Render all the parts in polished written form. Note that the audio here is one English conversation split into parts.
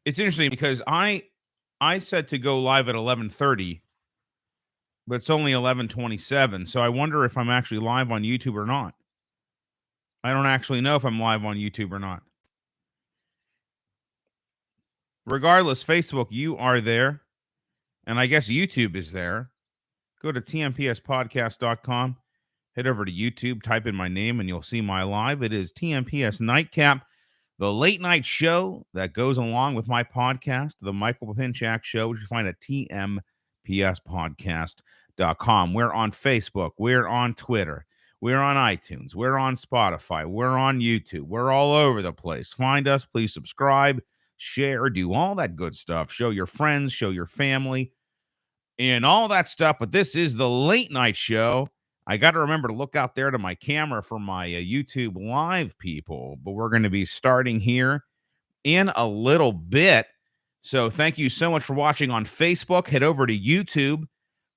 It's interesting because I said to go live at 11:30, but it's only 11:27. So I wonder if I'm actually live on YouTube or not. I don't actually know if I'm live on YouTube or not. Regardless, Facebook, you are there, and I guess YouTube is there. Go to tmpspodcast.com, head over to YouTube, type in my name, and you'll see my live. It is TMPS Nightcap, the late night show that goes along with my podcast, The Michael Papinchak Show, which you find at tmpspodcast.com. We're on Facebook. We're on Twitter. We're on iTunes. We're on Spotify. We're on YouTube. We're all over the place. Find us. Please subscribe, share, do all that good stuff. Show your friends, show your family, and all that stuff. But this is the late night show. I got to remember to look out there to my camera for my YouTube live people, but we're going to be starting here in a little bit. So thank you so much for watching on Facebook. Head over to YouTube.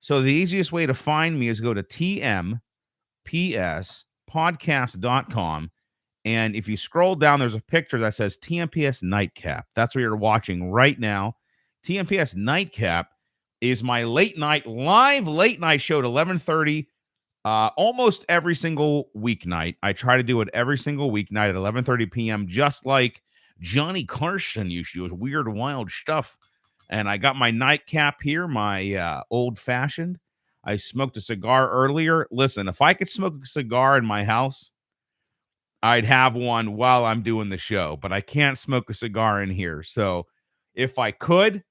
So the easiest way to find me is go to tmpspodcast.com. And if you scroll down, there's a picture that says TMPS Nightcap. That's what you're watching right now. TMPS Nightcap is my late night show at 11:30. Almost every single weeknight. I try to do it every single weeknight at 11:30 p.m., just like Johnny Carson used to do. Weird, wild stuff. And I got my nightcap here, my old-fashioned. I smoked a cigar earlier. Listen, if I could smoke a cigar in my house, I'd have one while I'm doing the show, but I can't smoke a cigar in here. So if I could,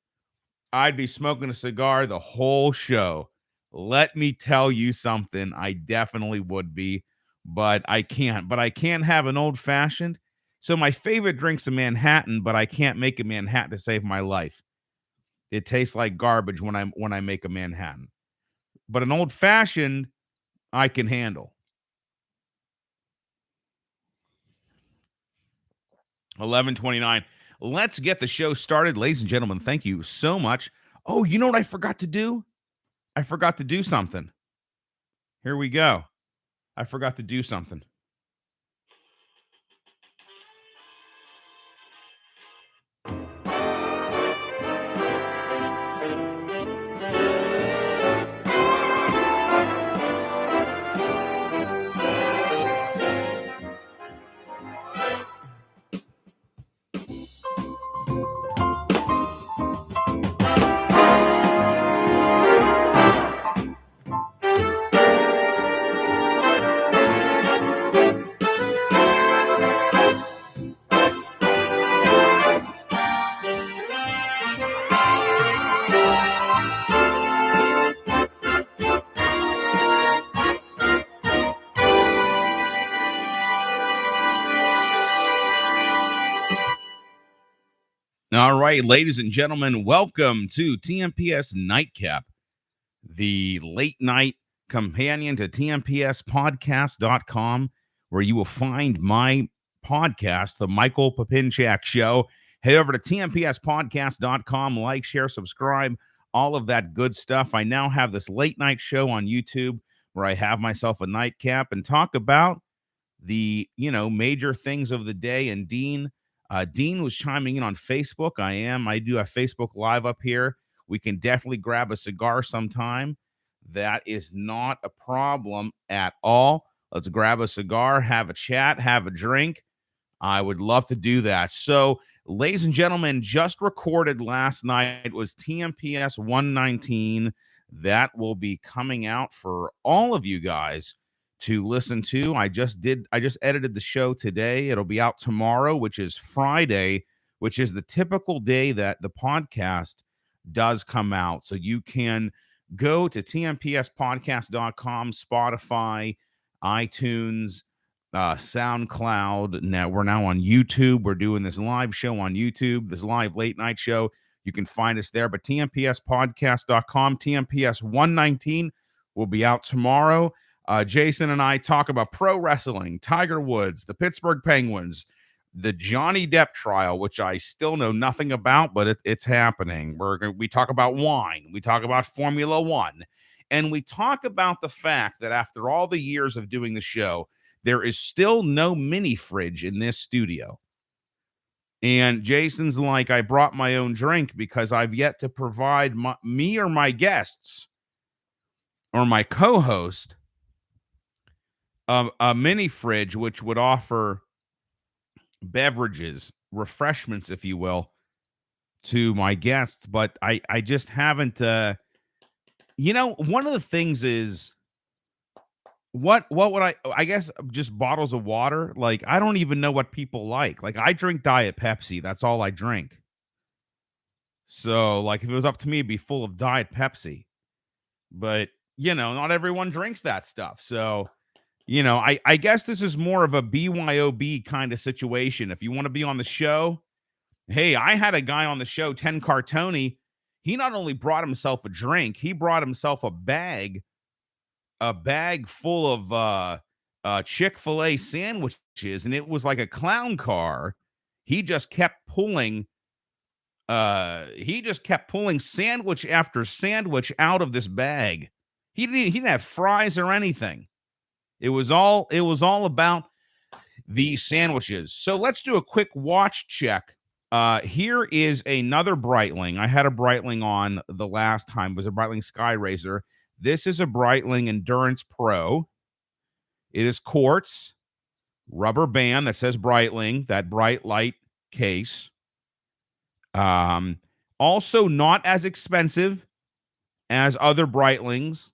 I'd be smoking a cigar the whole show. Let me tell you something. I definitely would be, but I can't. But I can have an old-fashioned. So my favorite drink's a Manhattan, but I can't make a Manhattan to save my life. It tastes like garbage when I make a Manhattan. But an old-fashioned, I can handle. 11:29. Let's get the show started, ladies and gentlemen. Thank you so much. Oh, you know what I forgot to do? I forgot to do something. Here we go. I forgot to do something. All right, ladies and gentlemen, welcome to TMPS Nightcap, the late night companion to tmpspodcast.com, where you will find my podcast, The Michael Papinchak Show. Head over to tmpspodcast.com, like, share, subscribe, all of that good stuff. I now have this late night show on YouTube where I have myself a nightcap and talk about the, major things of the day. And Dean was chiming in on Facebook. I do a Facebook Live up here. We can definitely grab a cigar sometime. That is not a problem at all. Let's grab a cigar, have a chat, have a drink. I would love to do that. So, ladies and gentlemen, just recorded last night was TMPS 119. That will be coming out for all of you guys to listen to. I just edited the show today. It'll be out tomorrow, which is Friday, which is the typical day that the podcast does come out. So you can go to tmpspodcast.com, Spotify, iTunes, SoundCloud. Now we're on YouTube. We're doing this live show on YouTube, this live late night show. You can find us there, but tmpspodcast.com, TMPS 119 will be out tomorrow. Jason and I talk about pro wrestling, Tiger Woods, the Pittsburgh Penguins, the Johnny Depp trial, which I still know nothing about, but it's happening. We talk about wine. We talk about Formula One. And we talk about the fact that after all the years of doing the show, there is still no mini fridge in this studio. And Jason's like, I brought my own drink because I've yet to provide me or my guests or my co-host a mini fridge, which would offer beverages, refreshments, if you will, to my guests. But I just haven't, one of the things is, what would I guess just bottles of water. Like, I don't even know what people like. Like, I drink Diet Pepsi. That's all I drink. So, like, if it was up to me, it'd be full of Diet Pepsi. But, not everyone drinks that stuff. So, I guess this is more of a BYOB kind of situation. If you want to be on the show, hey, I had a guy on the show, 10 Cartoni. He not only brought himself a drink, he brought himself a bag full of Chick-fil-A sandwiches, and it was like a clown car. He just kept pulling sandwich after sandwich out of this bag. He didn't have fries or anything. It was all about the sandwiches. So let's do a quick watch check. Here is another Breitling. I had a Breitling on the last time. It was a Breitling Sky Racer. This is a Breitling Endurance Pro. It is quartz, rubber band that says Breitling, that bright light case. Also not as expensive as other Breitlings.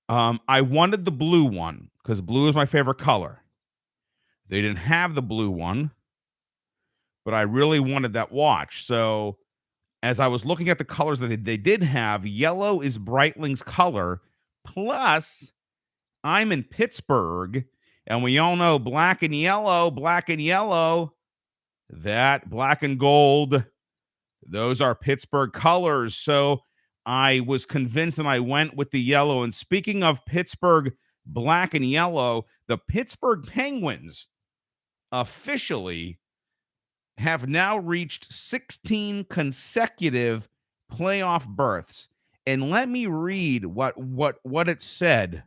I wanted the blue one because blue is my favorite color. They didn't have the blue one, but I really wanted that watch. So as I was looking at the colors that they did have, yellow is Breitling's color. Plus, I'm in Pittsburgh, and we all know black and yellow, that black and gold, those are Pittsburgh colors. So I was convinced, and I went with the yellow. And speaking of Pittsburgh black and yellow, the Pittsburgh Penguins officially have now reached 16 consecutive playoff berths. And let me read what it said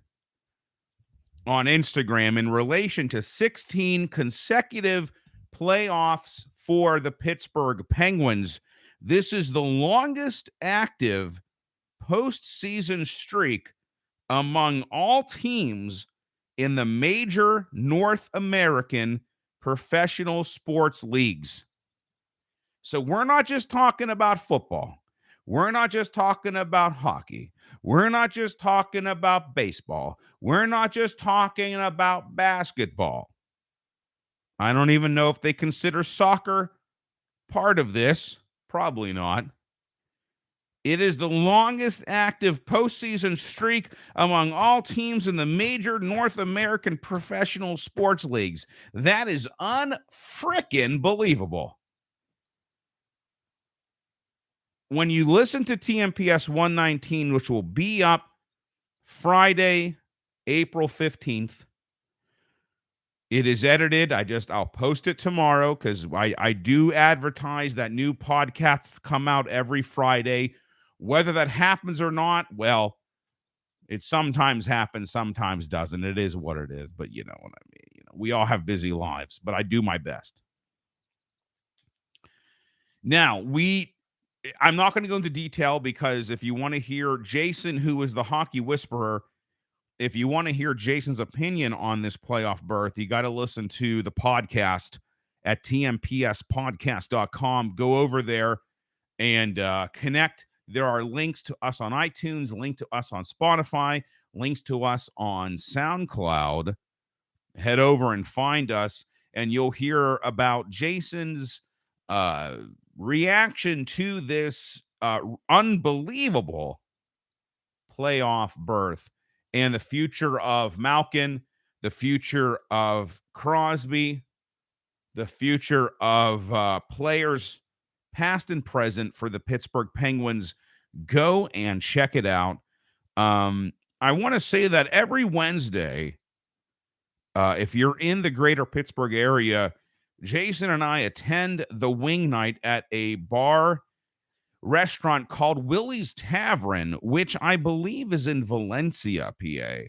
on Instagram in relation to 16 consecutive playoffs for the Pittsburgh Penguins. This is the longest active postseason streak among all teams in the major North American professional sports leagues. So we're not just talking about football. We're not just talking about hockey. We're not just talking about baseball. We're not just talking about basketball. I don't even know if they consider soccer part of this. Probably not. It is the longest active postseason streak among all teams in the major North American professional sports leagues. That is unfrickin' believable. When you listen to TMPS 119, which will be up Friday, April 15th, it is edited. I'll post it tomorrow because I do advertise that new podcasts come out every Friday. Whether that happens or not, well, it sometimes happens, sometimes doesn't. It is what it is, but you know what I mean. We all have busy lives, but I do my best. Now, I'm not going to go into detail because if you want to hear Jason, who is the hockey whisperer, if you want to hear Jason's opinion on this playoff berth, you got to listen to the podcast at tmpspodcast.com. Go over there and connect. There are links to us on iTunes, link to us on Spotify, links to us on SoundCloud. Head over and find us, and you'll hear about Jason's reaction to this unbelievable playoff berth and the future of Malkin, the future of Crosby, the future of players past and present for the Pittsburgh Penguins. Go and check it out. I want to say that every Wednesday, if you're in the greater Pittsburgh area, Jason and I attend the wing night at a bar restaurant called Willie's Tavern, which I believe is in Valencia, PA.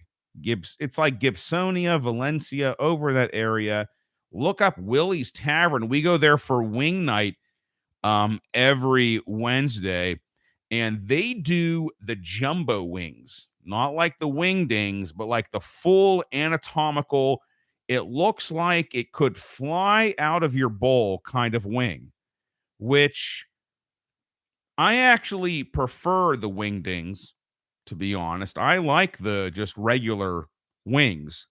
It's like Gibsonia, Valencia, over that area. look up Willie's Tavern. We go there for wing night every Wednesday, and they do the jumbo wings, not like the wingdings, but like the full anatomical. It looks like it could fly out of your bowl kind of wing, which I actually prefer the wingdings, to be honest. I like the just regular wings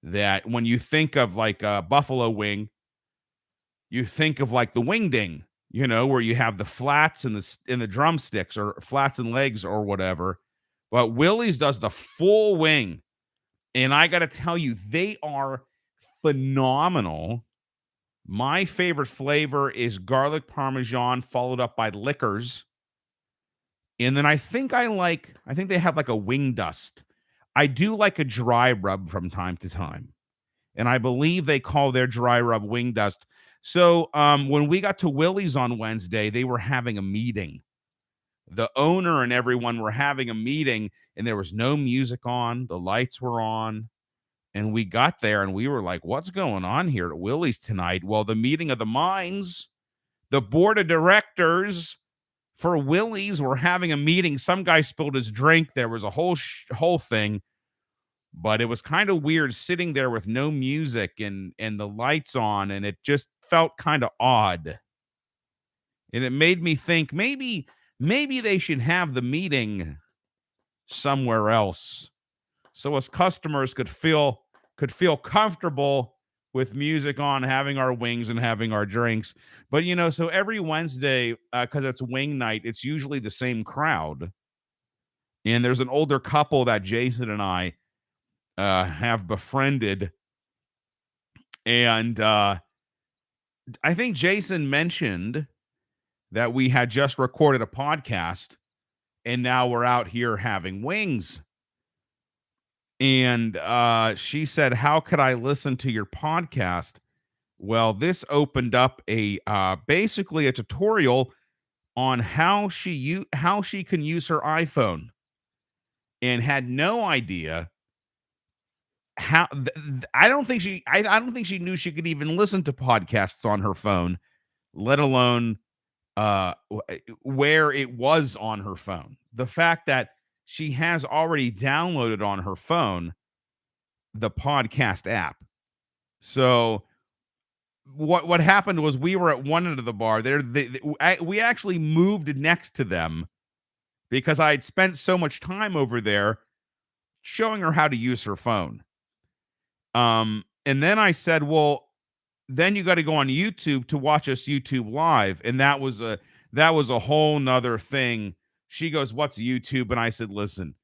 that when you think of like a buffalo wing, you think of like the wingding, where you have the flats and the drumsticks or flats and legs or whatever. But Willie's does the full wing. And I got to tell you, they are phenomenal. My favorite flavor is garlic parmesan followed up by liquors. And then I think they have like a wing dust. I do like a dry rub from time to time. And I believe they call their dry rub wing dust. So when we got to Willie's on Wednesday, they were having a meeting. The owner and everyone were having a meeting, and there was no music on. The lights were on. And we got there, and we were like, what's going on here at Willie's tonight? Well, the meeting of the minds, the board of directors for Willie's were having a meeting. Some guy spilled his drink. There was a whole thing. But it was kind of weird sitting there with no music and the lights on, and it just felt kind of odd. And it made me think maybe they should have the meeting somewhere else, so us customers could feel comfortable with music on, having our wings and having our drinks. But so every Wednesday, because it's wing night, it's usually the same crowd. And there's an older couple that Jason and I have befriended, and I think Jason mentioned that we had just recorded a podcast, and now we're out here having wings. And she said, "How could I listen to your podcast?" Well, this opened up a basically a tutorial on how she can use her iPhone, and had no idea how I don't think she knew she could even listen to podcasts on her phone, let alone where it was on her phone. The fact that she has already downloaded on her phone the podcast app. So what happened was we were at one end of the bar. We actually moved next to them because I had spent so much time over there showing her how to use her phone. And then I said, well, then you got to go on YouTube to watch us YouTube live. And that was a whole nother thing. She goes, what's YouTube? And I said, listen,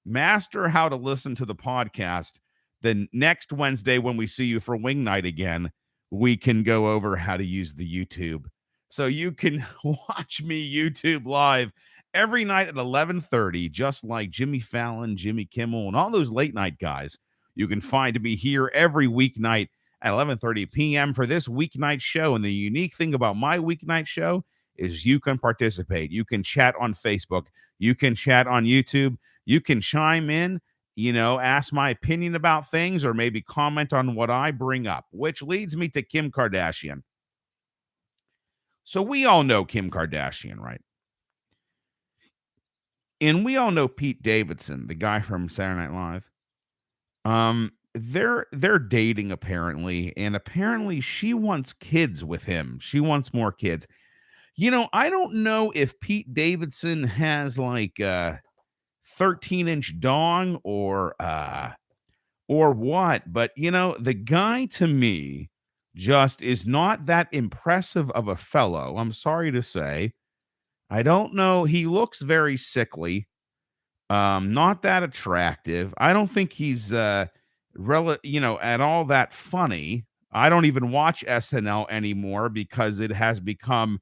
master how to listen to the podcast. Then next Wednesday, when we see you for wing night again, we can go over how to use the YouTube. So you can watch me YouTube live every night at 11:30, just like Jimmy Fallon, Jimmy Kimmel, and all those late night guys. You can find me here every weeknight at 11:30 p.m. for this weeknight show. And the unique thing about my weeknight show is you can participate. You can chat on Facebook. You can chat on YouTube. You can chime in, ask my opinion about things, or maybe comment on what I bring up, which leads me to Kim Kardashian. So we all know Kim Kardashian, right? And we all know Pete Davidson, the guy from Saturday Night Live. They're dating apparently, and apparently she wants kids with him. She wants more kids. I don't know if Pete Davidson has like a 13-inch dong or what, but the guy to me just is not that impressive of a fellow. I'm sorry to say. I don't know. He looks very sickly. Not that attractive. I don't think he's at all that funny. I don't even watch SNL anymore because it has become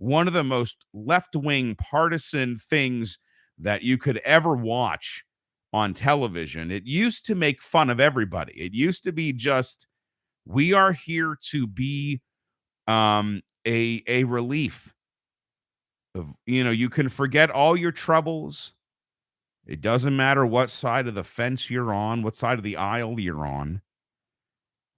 one of the most left-wing partisan things that you could ever watch on television. It used to make fun of everybody. It used to be just, we are here to be a relief of, you can forget all your troubles. It doesn't matter what side of the fence you're on, what side of the aisle you're on.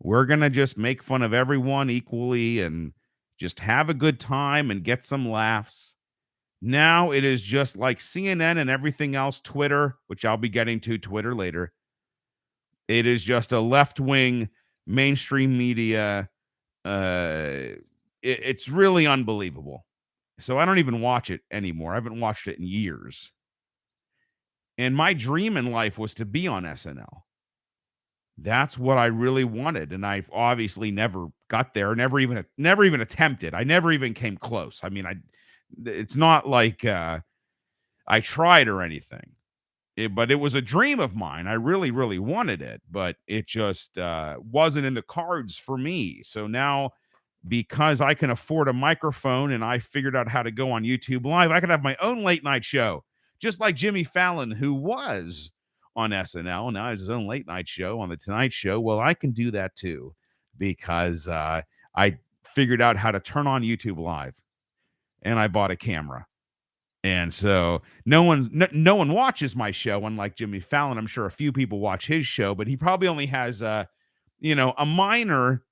We're going to just make fun of everyone equally and just have a good time and get some laughs. Now it is just like CNN and everything else, Twitter, which I'll be getting to Twitter later. It is just a left-wing mainstream media. It's really unbelievable. So I don't even watch it anymore. I haven't watched it in years. And my dream in life was to be on SNL. That's what I really wanted, and I've obviously never got there. Never even attempted. I never even came close. I mean, it's not like I tried or anything. But it was a dream of mine. I really, really wanted it, but it just wasn't in the cards for me. So now, because I can afford a microphone and I figured out how to go on YouTube Live, I could have my own late night show, just like Jimmy Fallon, who was on SNL, now has his own late night show on The Tonight Show. Well, I can do that too, because I figured out how to turn on YouTube Live, and I bought a camera. And so no one watches my show, unlike Jimmy Fallon. I'm sure a few people watch his show, but he probably only has a minor,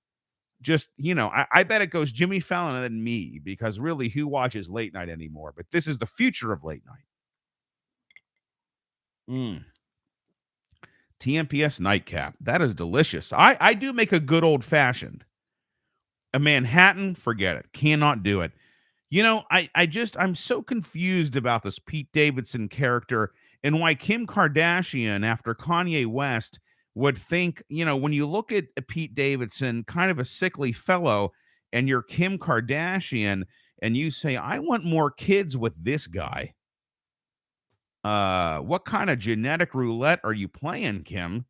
just, I bet it goes Jimmy Fallon and then me, because really, who watches late night anymore? But this is the future of late night. Tmps Nightcap. That is delicious. I do make a good old fashioned. A Manhattan, forget it. Cannot do it. I'm so confused about this Pete Davidson character and why Kim Kardashian, after Kanye West, would think, when you look at Pete Davidson, kind of a sickly fellow, and you're Kim Kardashian, and you say, I want more kids with this guy. What kind of genetic roulette are you playing, Kim?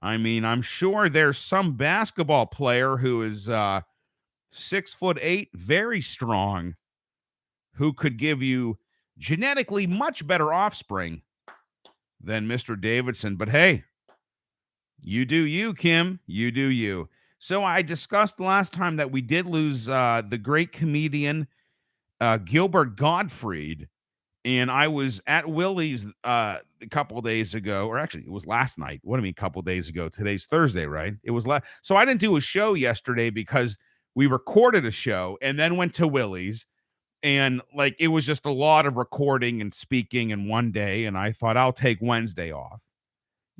I mean, I'm sure there's some basketball player who is 6'8", very strong, who could give you genetically much better offspring than Mr. Davidson. But hey, you do you, Kim. You do you. So I discussed last time that we did lose the great comedian Gilbert Gottfried. And I was at Willie's a couple of days ago, or actually it was last night. What do I mean, a couple of days ago? Today's Thursday, right? It was so I didn't do a show yesterday because we recorded a show and then went to Willie's, and like it was just a lot of recording and speaking in one day. And I thought, I'll take Wednesday off.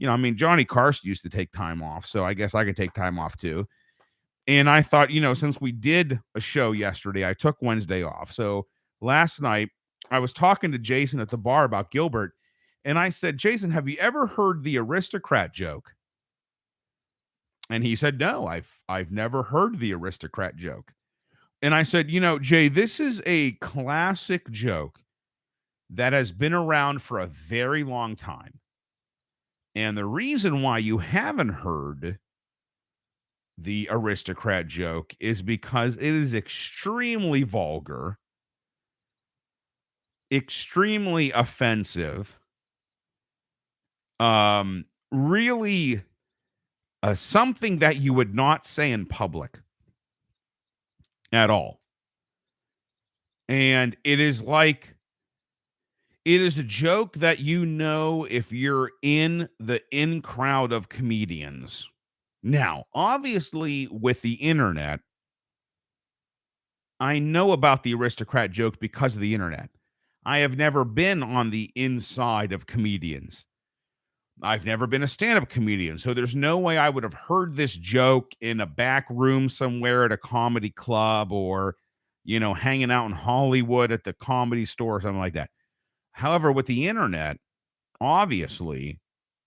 I mean, Johnny Carson used to take time off, so I guess I can take time off too. And I thought, since we did a show yesterday, I took Wednesday off. So last night, I was talking to Jason at the bar about Gilbert, and I said, Jason, have you ever heard the Aristocrat joke? And he said, no, I've never heard the Aristocrat joke. And I said, Jay, this is a classic joke that has been around for a very long time. And the reason why you haven't heard the Aristocrat joke is because it is extremely vulgar, extremely offensive, really something that you would not say in public at all. And it is a joke that if you're in the in crowd of comedians. Now, obviously, with the internet, I know about the Aristocrat joke because of the internet. I have never been on the inside of comedians. I've never been a stand-up comedian, so there's no way I would have heard this joke in a back room somewhere at a comedy club or, hanging out in Hollywood at the Comedy Store or something like that. However, with the internet, obviously,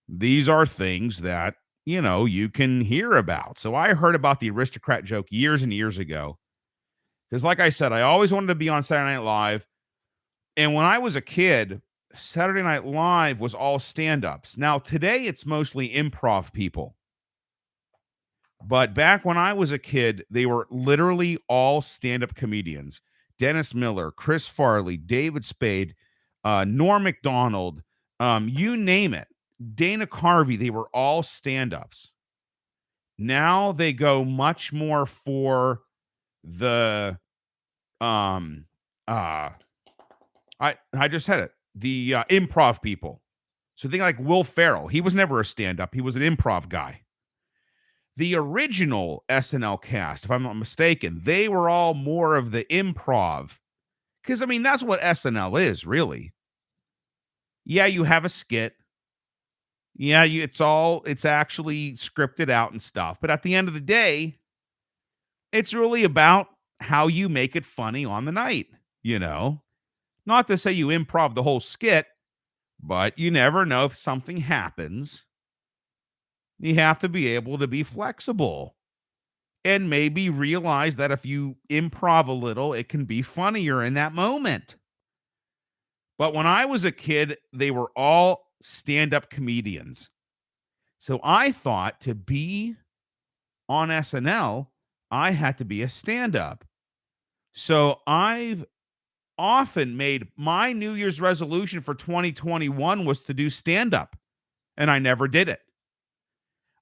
these are things that, you can hear about. So I heard about the Aristocrat joke years and years ago. Because like I said, I always wanted to be on Saturday Night Live. And when I was a kid, Saturday Night Live was all stand-ups. Now, today it's mostly improv people. But back when I was a kid, they were literally all stand-up comedians. Dennis Miller, Chris Farley, David Spade, Norm Macdonald, you name it. Dana Carvey, they were all stand-ups. Now they go much more for the I just said it. The improv people. So think like Will Ferrell. He was never a stand-up. He was an improv guy. The original SNL cast, if I'm not mistaken, they were all more of the improv. Because, I mean, that's what SNL is, really. Yeah, you have a skit. Yeah, it's actually scripted out and stuff. But at the end of the day, it's really about how you make it funny on the night, you know? Not to say you improv the whole skit, but you never know if something happens. You have to be able to be flexible and maybe realize that if you improv a little, it can be funnier in that moment. But when I was a kid, they were all stand-up comedians. So I thought to be on SNL, I had to be a stand-up. So I've often made my New Year's resolution for 2021 was to do stand-up, and I never did it.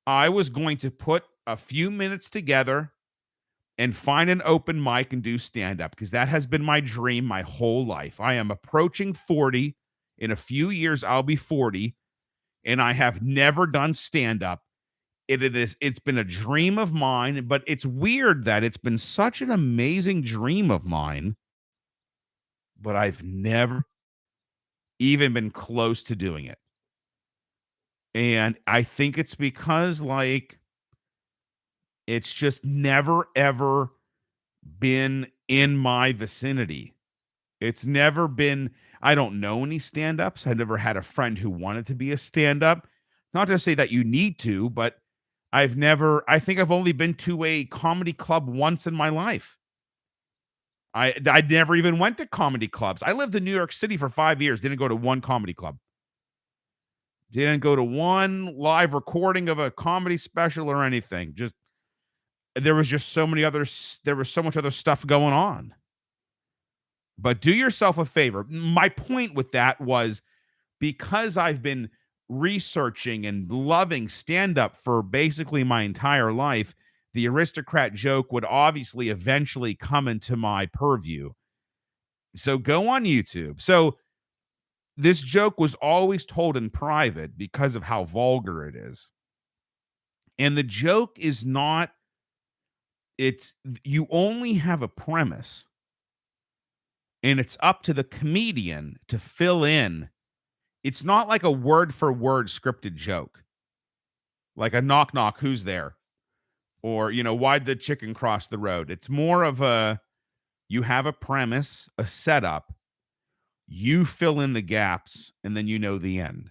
I was going to put a few minutes together and find an open mic and do stand-up because that has been my dream my whole life. I am approaching 40. In a few years, I'll be 40, and I have never done stand-up. It's been a dream of mine, but it's weird that it's been such an amazing dream of mine, but I've never even been close to doing it. And I think it's because, like, it's just never, ever been in my vicinity. It's never been, I don't know any stand-ups. I never had a friend who wanted to be a stand-up. Not to say that you need to, but I think I've only been to a comedy club once in my life. I never even went to comedy clubs. I lived in New York City for 5 years, didn't go to one comedy club. Didn't go to one live recording of a comedy special or anything. There was so much other stuff going on. But do yourself a favor. My point with that was because I've been researching and loving stand-up for basically my entire life, the Aristocrat joke would obviously eventually come into my purview. So go on YouTube. So this joke was always told in private because of how vulgar it is. And the joke is not, you only have a premise. And it's up to the comedian to fill in. It's not like a word for word scripted joke. Like a knock knock, who's there? Or, why'd the chicken cross the road? It's more of you have a premise, a setup. You fill in the gaps, and then you know the end.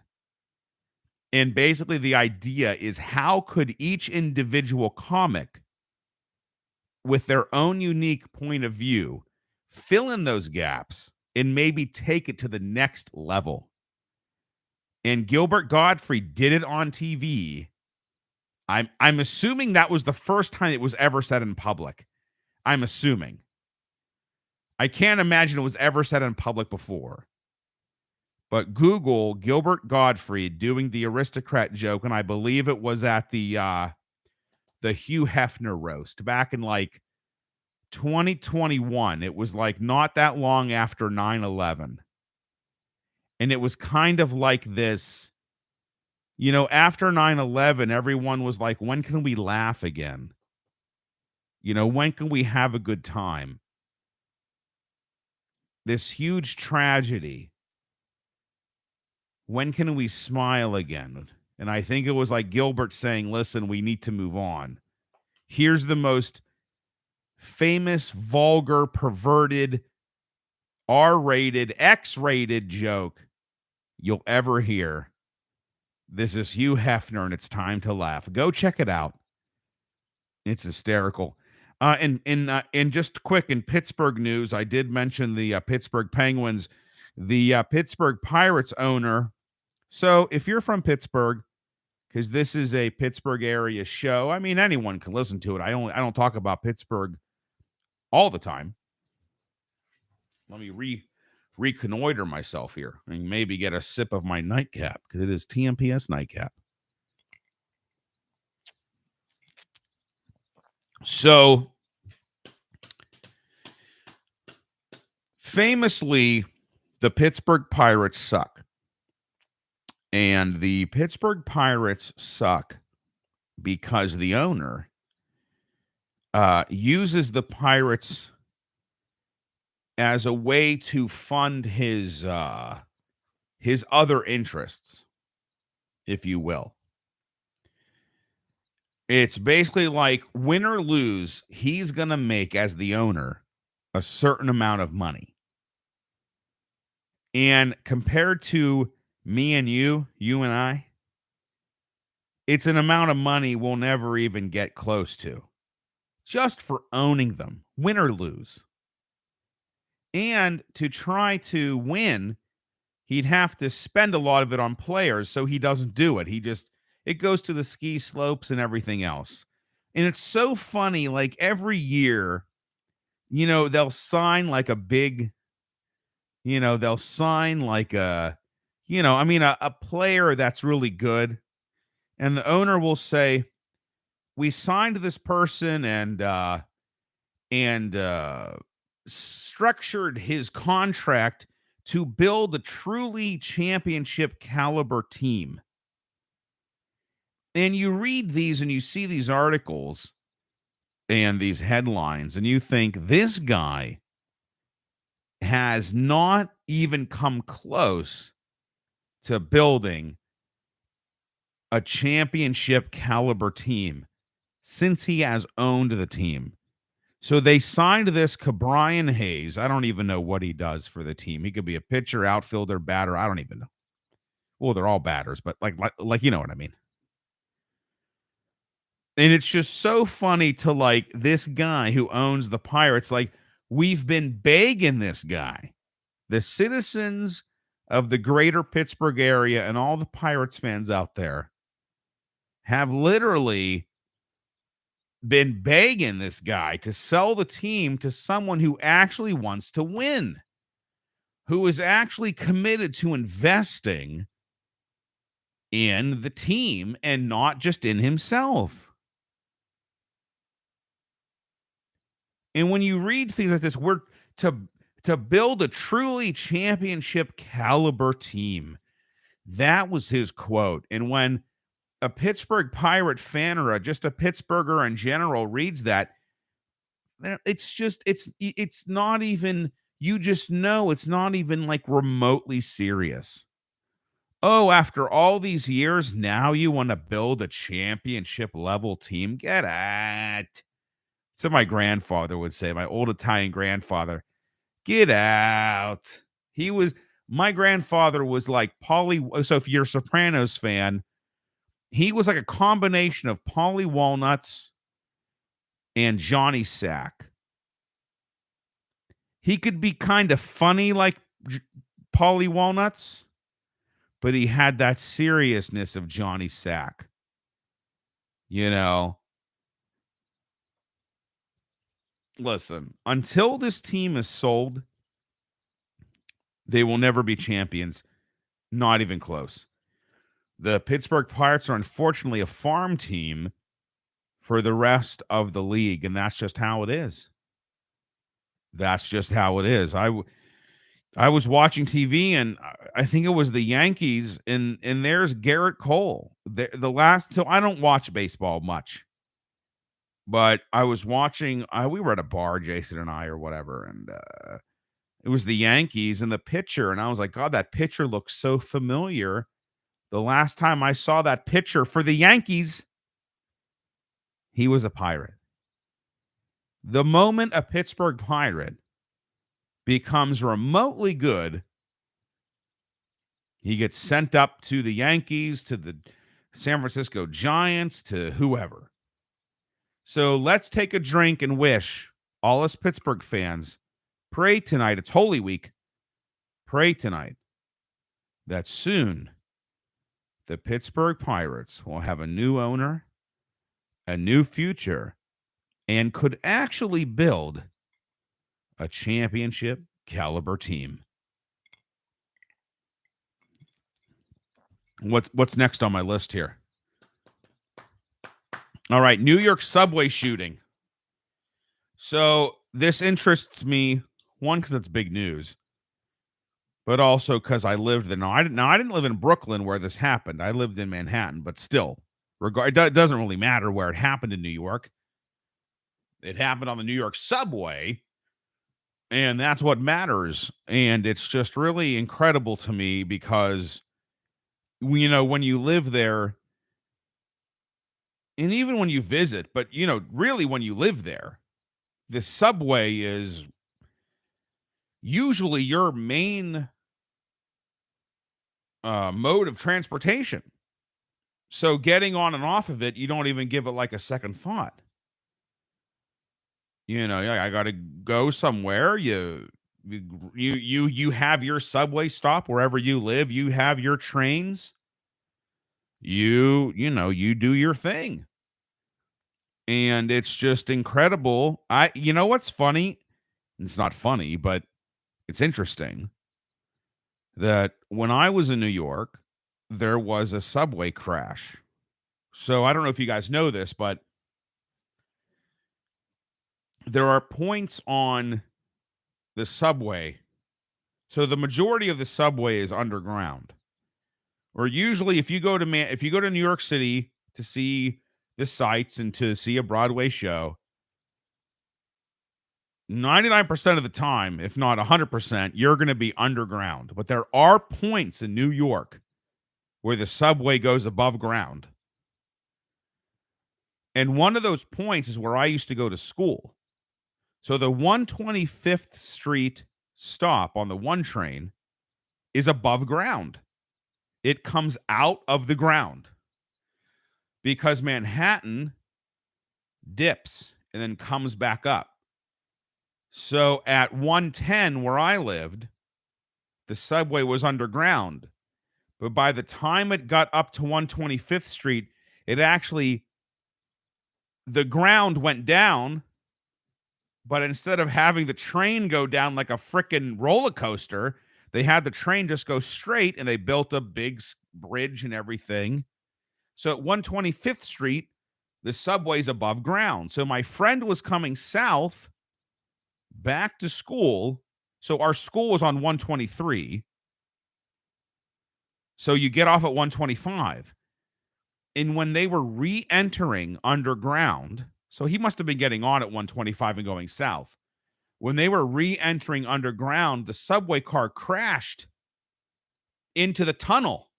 And basically the idea is how could each individual comic with their own unique point of view fill in those gaps and maybe take it to the next level. And Gilbert Gottfried did it on TV. I'm assuming that was the first time it was ever said in public. I'm assuming. I can't imagine it was ever said in public before. But Google Gilbert Gottfried doing the Aristocrat joke, and I believe it was at the Hugh Hefner roast back in like 2021. It was like not that long after 9/11. And it was kind of like this, after 9/11, everyone was like, when can we laugh again? When can we have a good time? This huge tragedy. When can we smile again? And I think it was like Gilbert saying, listen, we need to move on. Here's the most famous, vulgar, perverted, R-rated, X-rated joke you'll ever hear. This is Hugh Hefner, and it's time to laugh. Go check it out. It's hysterical. And just quick, in Pittsburgh news, I did mention the Pittsburgh Penguins. The Pittsburgh Pirates owner. So if you're from Pittsburgh, because this is a Pittsburgh area show, I mean, anyone can listen to it. I don't talk about Pittsburgh all the time. Let me reconnoiter myself here and maybe get a sip of my nightcap because it is Tmps nightcap. So famously, the Pittsburgh Pirates suck. And the Pittsburgh Pirates suck because the owner uses the Pirates as a way to fund his other interests, if you will. It's basically like win or lose, he's going to make, as the owner, a certain amount of money. And compared to me and you and I, it's an amount of money we'll never even get close to, just for owning them, win or lose. And to try to win, he'd have to spend a lot of it on players, so he doesn't do it. It goes to the ski slopes and everything else. And it's so funny, like every year, they'll sign like a big, they'll sign like a player that's really good. And the owner will say, we signed this person and structured his contract to build a truly championship caliber team. And you read these and you see these articles and these headlines, and you think this guy has not even come close to building a championship caliber team since he has owned the team. So they signed this Cabrian Hayes. I don't even know what he does for the team. He could be a pitcher, outfielder, batter. I don't even know. Well, they're all batters, but like you know what I mean. And it's just so funny to like this guy who owns the Pirates. Like, we've been begging this guy, the citizens of the greater Pittsburgh area and all the Pirates fans out there have literally been begging this guy to sell the team to someone who actually wants to win, who is actually committed to investing in the team and not just in himself. And when you read things like this, we're to build a truly championship caliber team. That was his quote. And when a Pittsburgh Pirate fan or just a Pittsburgher in general reads that, it's not even, you just know it's not even like remotely serious. Oh, after all these years, now you want to build a championship level team? Get at. So my grandfather would say, my old Italian grandfather, get out. My grandfather was like so if you're a Sopranos fan, he was like a combination of Paulie Walnuts and Johnny Sack. He could be kind of funny like Paulie Walnuts, but he had that seriousness of Johnny Sack. Listen, until this team is sold, they will never be champions. Not even close. The Pittsburgh Pirates are unfortunately a farm team for the rest of the league, and that's just how it is. That's just how it is. I was watching TV, and I think it was the Yankees, and there's Garrett Cole. So I don't watch baseball much. But I was watching, we were at a bar, Jason and I, or whatever, and it was the Yankees and the pitcher, and I was like, God, that pitcher looks so familiar. The last time I saw that pitcher for the Yankees, he was a Pirate. The moment a Pittsburgh Pirate becomes remotely good, he gets sent up to the Yankees, to the San Francisco Giants, to whoever. So let's take a drink and wish all us Pittsburgh fans, pray tonight, it's Holy Week, pray tonight that soon the Pittsburgh Pirates will have a new owner, a new future, and could actually build a championship caliber team. What's next on my list here? All right, New York Subway shooting. So this interests me, one, because it's big news, but also because I lived there. Now, I didn't live in Brooklyn where this happened. I lived in Manhattan, but still, It doesn't really matter where it happened in New York. It happened on the New York subway, and that's what matters. And it's just really incredible to me because, when you live there, and even when you visit, but, really when you live there, the subway is usually your main mode of transportation. So getting on and off of it, you don't even give it like a second thought. I got to go somewhere. You have your subway stop wherever you live. You have your trains. You do your thing. And it's just incredible. What's funny? It's not funny, but it's interesting that when I was in New York, there was a subway crash. So I don't know if you guys know this, but there are points on the subway. So the majority of the subway is underground. Or usually if you go to New York City to see the sights and to see a Broadway show, 99% of the time, if not 100%, you're going to be underground. But there are points in New York where the subway goes above ground. And one of those points is where I used to go to school. So the 125th Street stop on the 1 train is above ground. It comes out of the ground because Manhattan dips and then comes back up. So at 110, where I lived, the subway was underground. But by the time it got up to 125th Street, the ground went down. But instead of having the train go down like a frickin' roller coaster, they had the train just go straight, and they built a big bridge and everything. So at 125th Street, the subway's above ground. So my friend was coming south back to school. So our school was on 123. So you get off at 125. And when they were re-entering underground, so he must have been getting on at 125 and going south. When they were re-entering underground, the subway car crashed into the tunnel.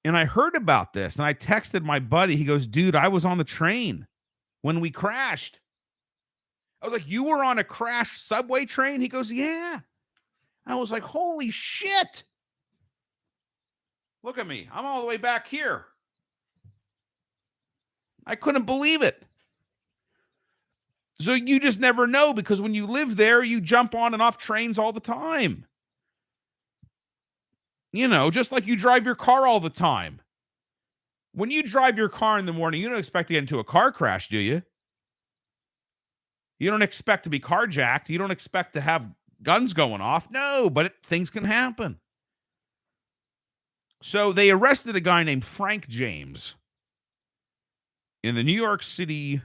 And I heard about this, and I texted my buddy. He goes, dude, I was on the train when we crashed. I was like, you were on a crashed subway train? He goes, yeah. I was like, holy shit. Look at me. I'm all the way back here. I couldn't believe it. So you just never know, because when you live there, you jump on and off trains all the time. Just like you drive your car all the time. When you drive your car in the morning, you don't expect to get into a car crash, do you? You don't expect to be carjacked. You don't expect to have guns going off. No, but things can happen. So they arrested a guy named Frank James in the New York City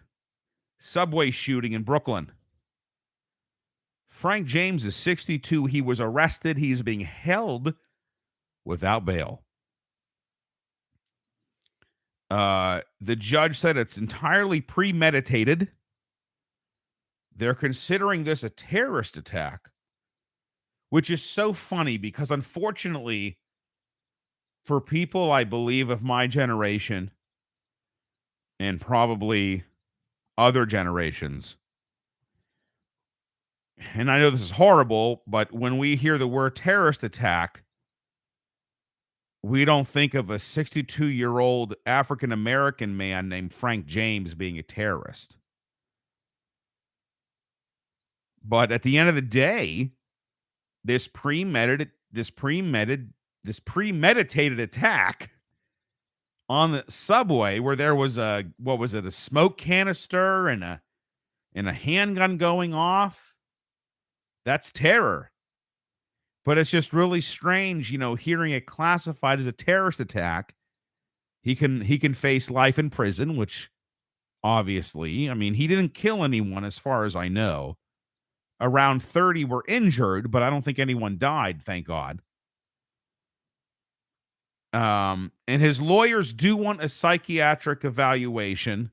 Subway shooting in Brooklyn. Frank James is 62. He was arrested. He's being held without bail. The judge said it's entirely premeditated. They're considering this a terrorist attack, which is so funny because, unfortunately, for people, I believe, of my generation and probably other generations, and I know this is horrible, but when we hear the word terrorist attack, we don't think of a 62-year-old African-American man named Frank James being a terrorist. But at the end of the day, this premeditated attack on the subway, where there was a smoke canister and a handgun going off, that's terror. But it's just really strange, hearing it classified as a terrorist attack. He can face life in prison, which obviously, he didn't kill anyone as far as I know. Around 30 were injured, but I don't think anyone died, thank God. And his lawyers do want a psychiatric evaluation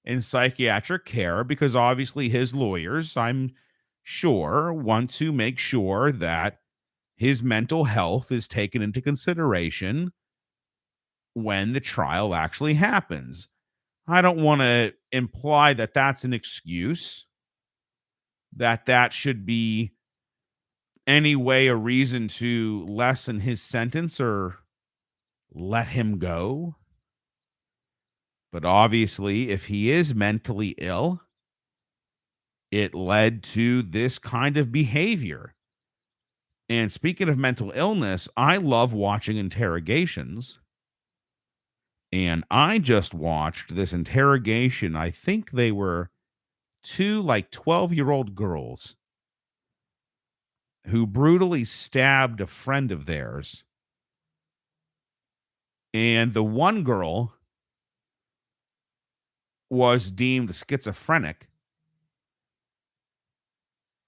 and psychiatric care because obviously his lawyers, I'm sure, want to make sure that his mental health is taken into consideration when the trial actually happens. I don't want to imply that that's an excuse, that that should be any way a reason to lessen his sentence or let him go. But obviously, if he is mentally ill, it led to this kind of behavior. And speaking of mental illness, I love watching interrogations. And I just watched this interrogation. I think they were two like 12-year-old girls who brutally stabbed a friend of theirs. And the one girl was deemed schizophrenic.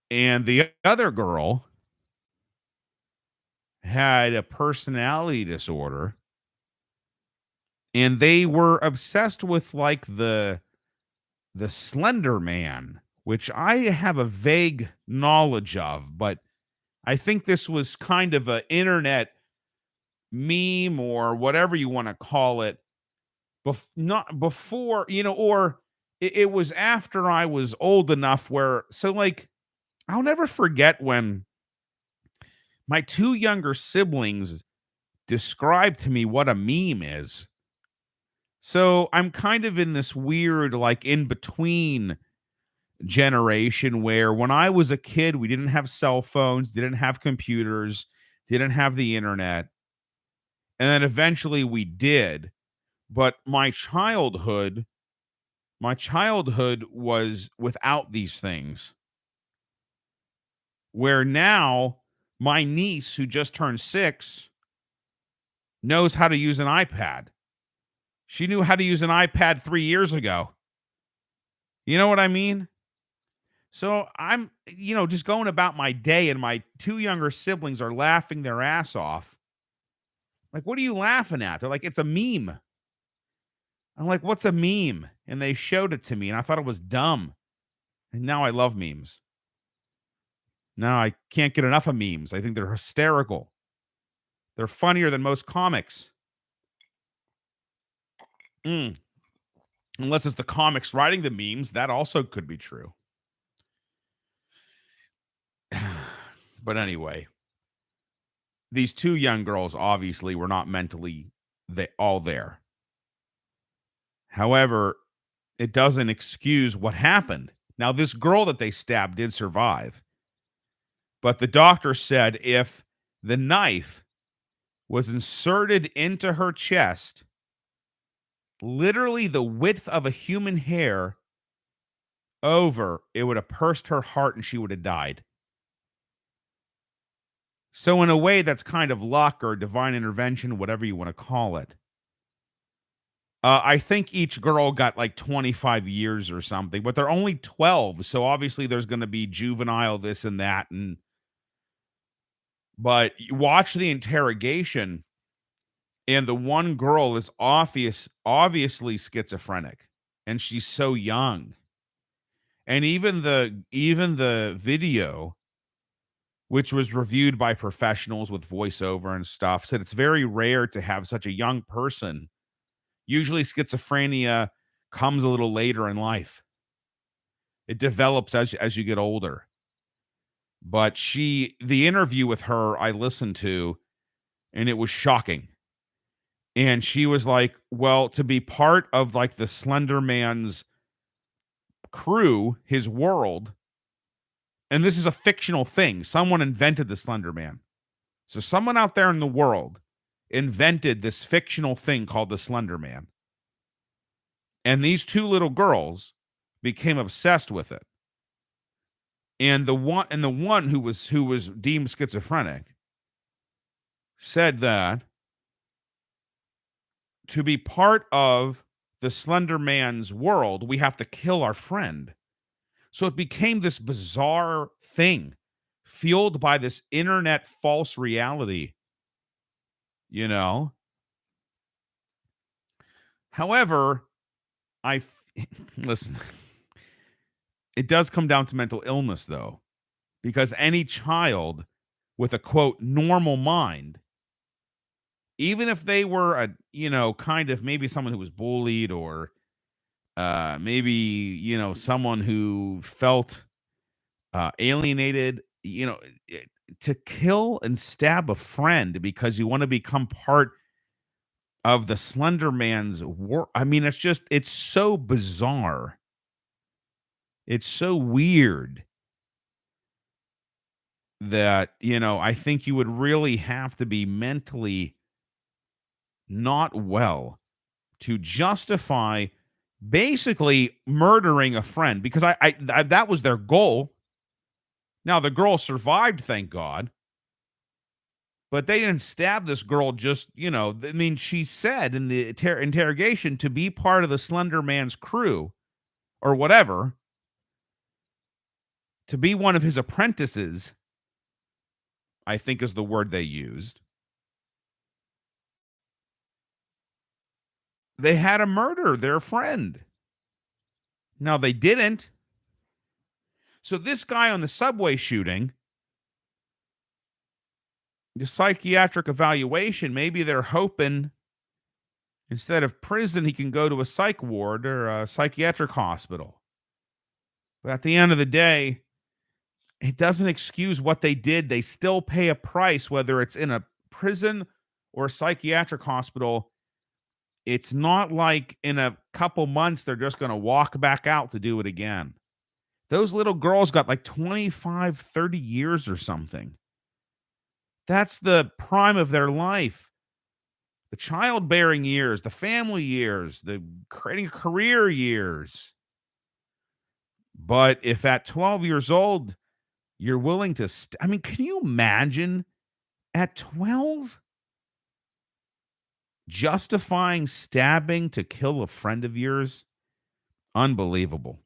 And the other girl had a personality disorder. And they were obsessed with like the Slender Man, which I have a vague knowledge of, but I think this was kind of an internet meme or whatever you want to call it. Not before, or it was after I was old enough where, so like, I'll never forget when my two younger siblings described to me what a meme is. So I'm kind of in this weird, like, in between generation where when I was a kid, we didn't have cell phones, didn't have computers, didn't have the internet. And then eventually we did. But my childhood was without these things. Where now my niece, who just turned 6, knows how to use an iPad. She knew how to use an iPad 3 years ago. You know what I mean? So I'm, just going about my day, and my two younger siblings are laughing their ass off. Like, what are you laughing at? They're like, it's a meme. I'm like, what's a meme? And they showed it to me, and I thought it was dumb. And now I love memes. Now I can't get enough of memes. I think they're hysterical. They're funnier than most comics. Unless it's the comics writing the memes, that also could be true. But anyway, these two young girls obviously were not mentally all there. However, it doesn't excuse what happened. Now, this girl that they stabbed did survive. But the doctor said if the knife was inserted into her chest, literally the width of a human hair over, it would have pierced her heart and she would have died. So in a way, that's kind of luck or divine intervention, whatever you want to call it. I think each girl got like 25 years or something, but they're only 12. So obviously there's going to be juvenile this and that. But you watch the interrogation, and the one girl is obviously schizophrenic, and she's so young. And even the video, which was reviewed by professionals with voiceover and stuff, said it's very rare to have such a young person. Usually schizophrenia comes a little later in life. It develops as you get older. But the interview with her I listened to, and it was shocking. And she was like, well, to be part of like the Slender Man's crew, his world, and this is a fictional thing. Someone invented the Slender Man. So someone out there in the world invented this fictional thing called the Slender Man. And these two little girls became obsessed with it. And the one who was deemed schizophrenic said that to be part of the Slender Man's world, we have to kill our friend. So it became this bizarre thing fueled by this internet false reality, However, listen, it does come down to mental illness, though, because any child with a, quote, normal mind, even if they were kind of maybe someone who was bullied or maybe, someone who felt alienated, to kill and stab a friend because you want to become part of the Slender Man's war. I mean, it's so bizarre. It's so weird that, I think you would really have to be mentally not well to justify basically murdering a friend because that was their goal. Now, the girl survived, thank God. But they didn't stab this girl just, I mean, she said in the interrogation to be part of the Slender Man's crew or whatever, to be one of his apprentices, I think is the word they used. They had to murder their friend. Now, they didn't. So this guy on the subway shooting, the psychiatric evaluation, maybe they're hoping instead of prison, he can go to a psych ward or a psychiatric hospital. But at the end of the day, it doesn't excuse what they did. They still pay a price, whether it's in a prison or a psychiatric hospital. It's not like in a couple months they're just going to walk back out to do it again. Those little girls got like 25, 30 years or something. That's the prime of their life. The childbearing years, the family years, the creating a career years. But if at 12 years old, you're willing to, I mean, can you imagine at 12 justifying stabbing to kill a friend of yours? Unbelievable.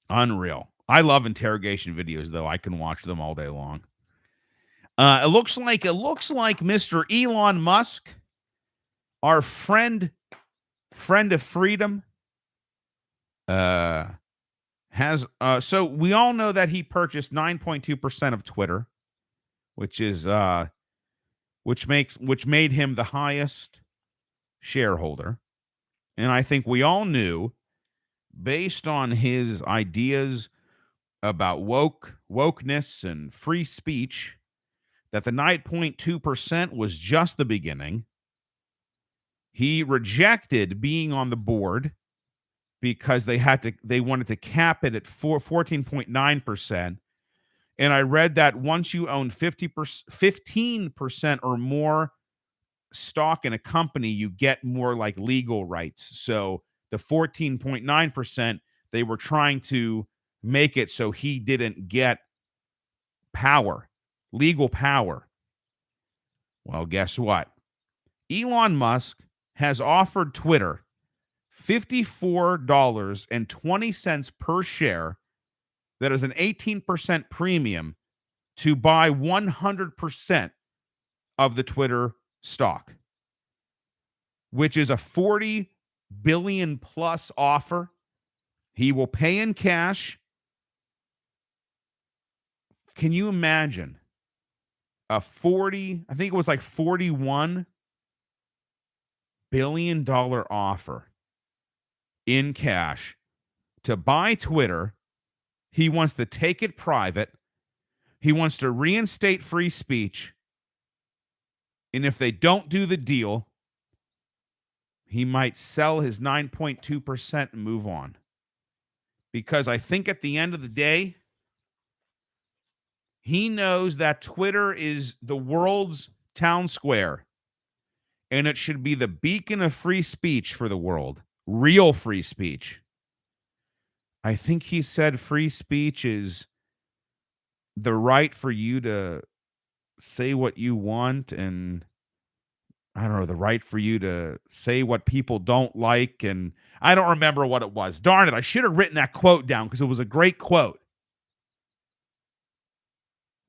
Unreal. I love interrogation videos, though. I can watch them all day long. It looks like Mr. Elon Musk, our friend of freedom, has so we all know that he purchased 9.2% of Twitter, which is which made him the highest shareholder. And I think we all knew, based on his ideas about wokeness and free speech, that the 9.2% was just the beginning. He rejected being on the board because they wanted to cap it at 14.9%. And I read that once you own 15% or more stock in a company, you get more like legal rights. So the 14.9%, they were trying to make it so he didn't get legal power. Well, guess what? Elon Musk has offered Twitter $54.20 per share. That is an 18% premium to buy 100% of the Twitter stock, which is a $40 billion plus offer. He will pay in cash. Can you imagine I think it was like $41 billion offer in cash to buy Twitter? He wants to take it private. He wants to reinstate free speech. And if they don't do the deal, he might sell his 9.2% and move on. Because I think at the end of the day, he knows that Twitter is the world's town square. And it should be the beacon of free speech for the world. Real free speech. I think he said free speech is the right for you to say what you want, and I don't know, the right for you to say what people don't like. And I don't remember what it was. Darn it. I should have written that quote down because it was a great quote.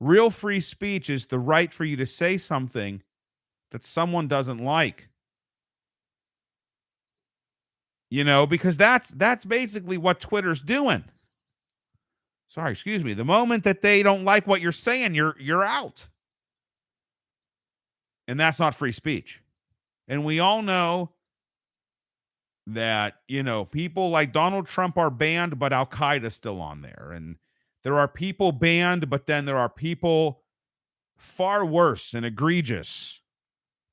Real free speech is the right for you to say something that someone doesn't like. because that's basically what Twitter's doing. Sorry, excuse me. The moment that they don't like what you're saying, you're out. And that's not free speech. And we all know that, people like Donald Trump are banned, but Al Qaeda's still on there. And there are people banned, but then there are people far worse and egregious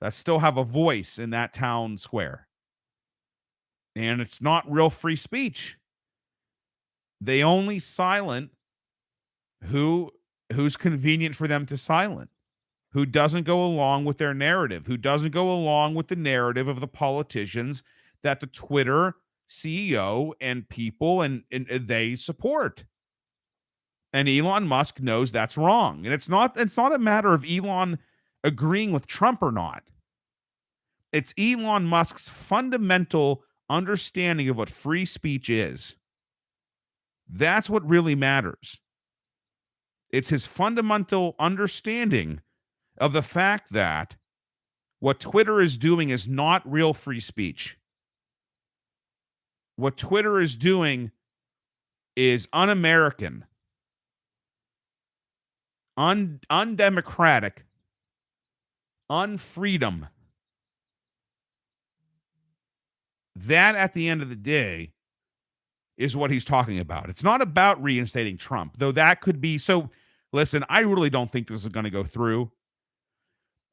that still have a voice in that town square. And it's not real free speech. They only silent who's convenient for them to silent, who doesn't go along with their narrative, who doesn't go along with the narrative of the politicians that the Twitter CEO and people and they support. And Elon Musk knows that's wrong. And it's not a matter of Elon agreeing with Trump or not. It's Elon Musk's fundamental understanding of what free speech is. That's what really matters. It's his fundamental understanding of the fact that what Twitter is doing is not real free speech. What Twitter is doing is un-American, undemocratic, unfreedom. That, at the end of the day, is what he's talking about. It's not about reinstating Trump, though that could be. So, listen, I really don't think this is going to go through.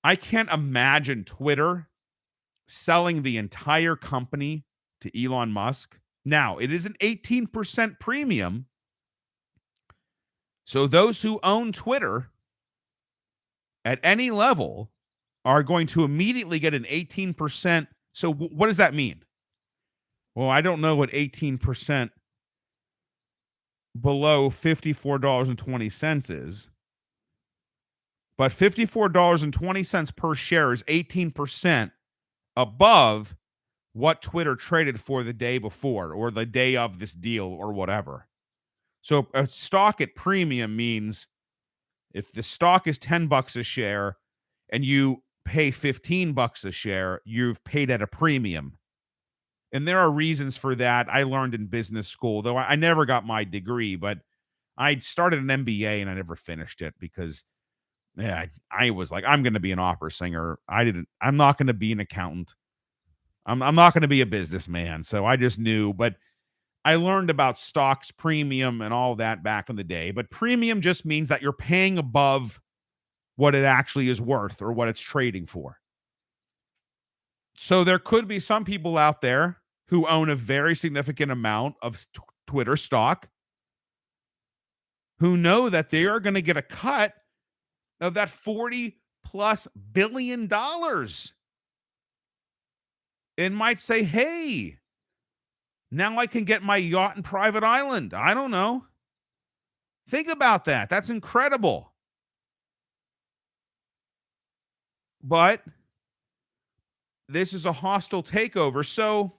I can't imagine Twitter selling the entire company to Elon Musk. Now, it is an 18% premium. So those who own Twitter at any level are going to immediately get an 18%. So what does that mean? Well, I don't know what 18% below $54.20 is. But $54.20 per share is 18% above what Twitter traded for the day before or the day of this deal or whatever. So a stock at premium means if the stock is $10 a share and you pay $15 a share, you've paid at a premium. And there are reasons for that. I learned in business school, though I never got my degree, but I started an MBA and I never finished it because I was like, I'm going to be an opera singer. I'm not going to be an accountant. I'm not going to be a businessman. So I just knew, but I learned about stocks, premium, and all that back in the day. But premium just means that you're paying above what it actually is worth or what it's trading for. So there could be some people out there who own a very significant amount of Twitter stock who know that they are going to get a cut of that $40+ billion and might say, hey, now I can get my yacht and private island. I don't know. Think about that. That's incredible. But this is a hostile takeover. So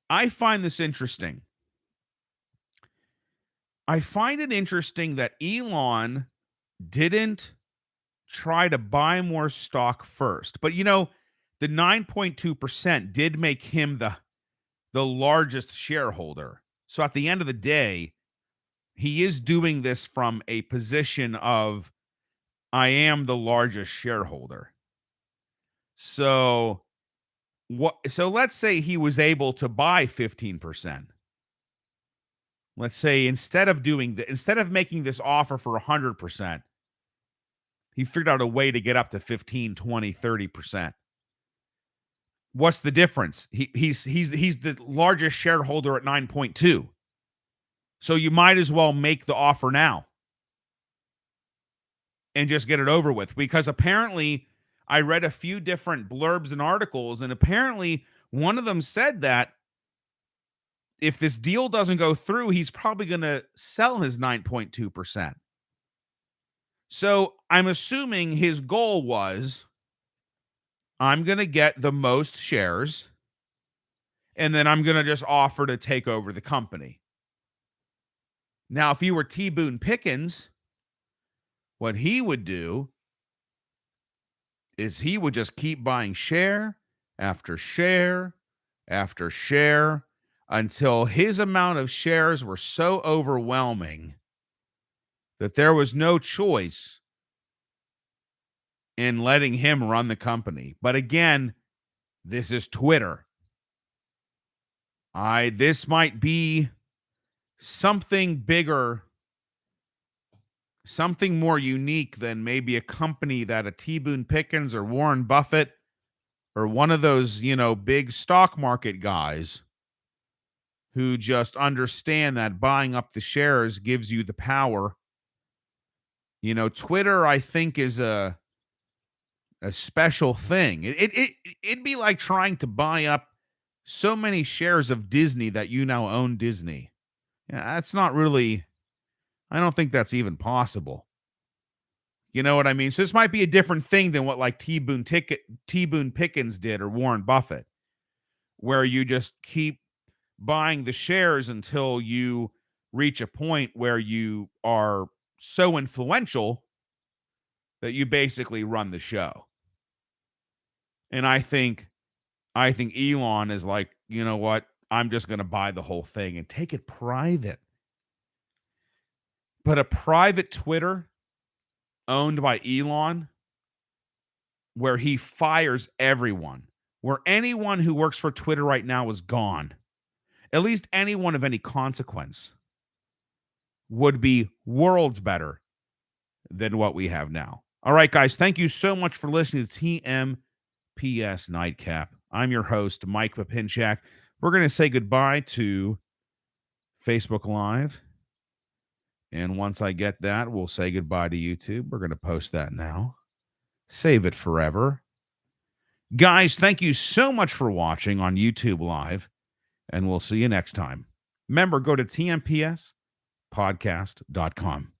I find this interesting. I find it interesting that Elon didn't try to buy more stock first. But, the 9.2% did make him the largest shareholder. So at the end of the day, he is doing this from a position of, I am the largest shareholder. So let's say he was able to buy 15%. Let's say instead of making this offer for 100%, he figured out a way to get up to 15, 20, 30%. What's the difference? He's the largest shareholder at 9.2. So you might as well make the offer now and just get it over with, because apparently I read a few different blurbs and articles, and apparently one of them said that if this deal doesn't go through, he's probably going to sell his 9.2%. So I'm assuming his goal was, I'm going to get the most shares, and then I'm going to just offer to take over the company. Now, if you were T. Boone Pickens, what he would do is he would just keep buying share after share after share until his amount of shares were so overwhelming that there was no choice in letting him run the company. But again, this is Twitter. This might be something bigger, something more unique than maybe a company that a T. Boone Pickens or Warren Buffett or one of those, big stock market guys who just understand that buying up the shares gives you the power. Twitter, I think, is a special thing. It'd be like trying to buy up so many shares of Disney that you now own Disney. Yeah, that's not really, I don't think that's even possible. You know what I mean? So this might be a different thing than what like T. Boone Pickens did or Warren Buffett, where you just keep buying the shares until you reach a point where you are so influential that you basically run the show. And I think Elon is like, you know what? I'm just going to buy the whole thing and take it private. But a private Twitter owned by Elon, where he fires everyone, where anyone who works for Twitter right now is gone, at least anyone of any consequence, would be worlds better than what we have now. All right, guys, thank you so much for listening to TMPS Nightcap. I'm your host, Mike Papinchak. We're going to say goodbye to Facebook Live. And once I get that, we'll say goodbye to YouTube. We're going to post that now. Save it forever. Guys, thank you so much for watching on YouTube Live, and we'll see you next time. Remember, go to tmpspodcast.com.